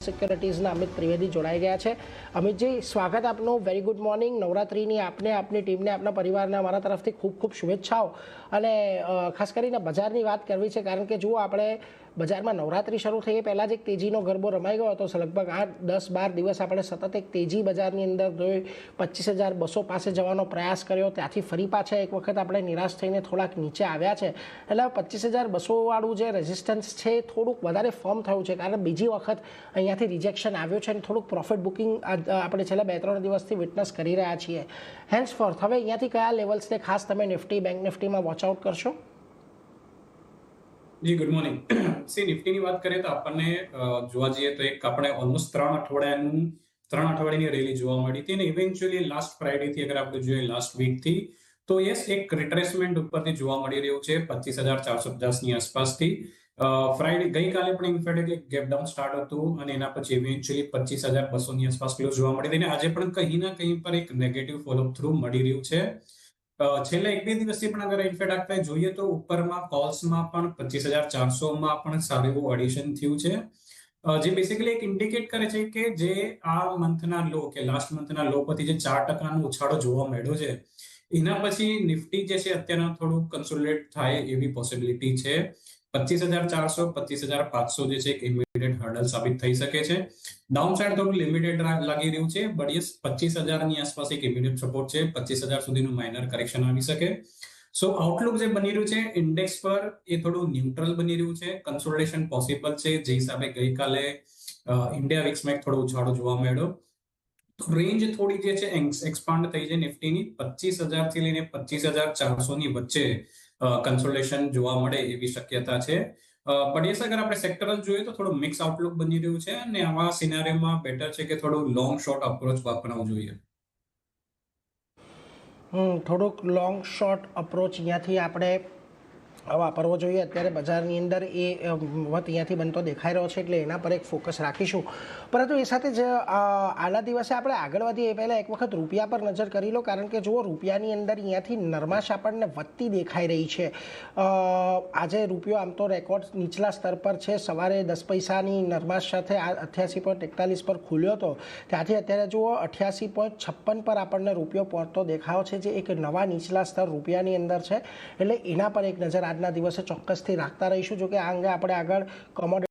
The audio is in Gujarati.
સિક્યોરિટીઝના અમિત ત્રિવેદી જોડાઈ ગયા છે. અમિતજી, સ્વાગત આપનું. Very good morning. નવરાત્રિની આપને, આપની ટીમને, આપના પરિવારને અમારા તરફથી ખૂબ ખૂબ શુભેચ્છાઓ. અને ખાસ કરીને બજારની વાત કરવી છે, કારણ કે જુઓ, આપણે બજારમાં નવરાત્રિ શરૂ થઈ પહેલાં જ એક તેજીનો ગરબો રમાઈ ગયો હતો. લગભગ 8-10-12 દિવસ આપણે સતત એક તેજી બજારની અંદર જોઈ. 25,200 પાસે જવાનો પ્રયાસ કર્યો, ત્યાંથી ફરી પાછા એક વખત આપણે નિરાશ થઈને થોડાક નીચે આવ્યા છે. એટલે 25,200 વાળું જે રેઝિસ્ટન્સ છે એ થોડુંક વધારે ફર્મ થયું છે, કારણ બીજી વખત અહીંયાથી રિજેક્શન આવ્યું છે અને થોડુંક પ્રોફિટ બુકિંગ આપણે છેલ્લા 2-3 દિવસથી વિટનેસ કરી રહ્યા છીએ. હેન્સફોર્થ હવે અહીંયાથી કયા લેવલ્સને ખાસ તમે નિફ્ટી, બેંક નિફ્ટીમાં વોચ આઉટ કરશો? જી ગુડ મોર્નિંગ. નિફ્ટીની વાત કરીએ તો આપણને જોવા જઈએ તો એક આપણે ઓલમોસ્ટ 3 અઠવાડિયાની રેલી જોવા મળી હતી, અને ઇવેન્ચ્યુઅલી લાસ્ટ ફ્રાઈડેથી અગર આપણે જોઈએ લાસ્ટ વીકથી, તો યસ એક રિટ્રેસમેન્ટ ઉપરથી જોવા મળી રહ્યું છે 25,450ની આસપાસથી. ફ્રાઈડે ગઈકાલે પણ ઇનફેક્ટ એક ગેપ ડાઉન સ્ટાર્ટ હતું અને એના પછી ઇવેન્ચ્યુઅલી 25,200ની આસપાસ ક્લોઝ જોવા મળી હતી, અને આજે પણ કંઈ ના કંઈ પર એક નેગેટિવ ફોલોઅપ થ્રુ મળી રહ્યું છે. છેલ્લા 1-2 દિવસથી પણ અગર ઇનફેક્ટ આપણે જોઈએ તો ઉપરમાં કોલ્સમાં પણ 25,400માં પણ સારું એવું એડિશન થયું છે, જે બેસિકલી એક ઇન્ડિકેટ કરે છે કે જે આ મંથના લો કે લાસ્ટ મંથના લો પરથી જે 4%નો ઉછાળો જોવા મળ્યો છે, એના પછી નિફ્ટી જે છે અત્યારના થોડું કન્સોલિડેટ થાય એવી પોસિબિલિટી છે. 25,400, 25,500 જે છે એક ઇમિડિયેટ હર્ડલ સાબિત થઈ શકે છે. ડાઉન સાઇડ થોડું લિમિટેડ લાગી રહ્યું છે, બટ યસ 25,000ની આસપાસ એક ઇમિડિયેટ સપોર્ટ છે. 25,000 સુધીનું માઇનર કરેક્શન આવી શકે. સો આઉટલુક જે બની રહ્યું છે ઇન્ડેક્સ પર એ થોડું ન્યુટ્રલ બની રહ્યું છે. કન્સોલિડેશન પોસિબલ છે, જે હિસાબે ગઈકાલે ઇન્ડિયા વિક્સમાં એક થોડો ઉછાળો જોવા મળ્યો. રેન્જ થોડી જે છે એક્સપાન્ડ થઈ છે નિફ્ટીની. 25,000 થી લઈને 25,400ની વચ્ચે કન્સોલિડેશન જોવા મળે એવી શક્યતા છે. બટ યસ અગર આપણે સેક્ટરલ જોઈએ તો થોડું મિક્સ આઉટલુક બની રહ્યું છે, અને આવા સિનારીઓમાં બેટર છે કે થોડું લોંગ શોર્ટ અપ્રોચ વાપરવું જોઈએ. થોડુંક લોંગ શોર્ટ અપ્રોચ અહીંયાથી આપણે વાપરવો જોઈએ. અત્યારે બજારની અંદર એ વત અહીંયાથી બનતો દેખાઈ રહ્યો છે, એટલે એના પર એક ફોકસ રાખીશું. પરંતુ એ સાથે જ આલા દિવસે આપણે આગળ વધીએ એ પહેલાં એક વખત રૂપિયા પર નજર કરી લો, કારણ કે જુઓ, રૂપિયાની અંદર અહીંયાથી નરમાશ આપણને વધતી દેખાઈ રહી છે. આજે રૂપિયો આમ તો રેકોર્ડ નીચલા સ્તર પર છે. સવારે 10 પૈસાની નરમાશ સાથે 88.41 પર ખુલ્યો હતો, ત્યાંથી અત્યારે જુઓ 88.56 પર આપણને રૂપિયો પહોંચતો દેખાયો છે, જે એક નવા નીચલા સ્તર રૂપિયાની અંદર છે. એટલે એના પર એક નજર આજના દિવસે ચોક્કસથી રાખતા રહીશું. જો કે આ અંગે આપણે આગળ કોમોડિટી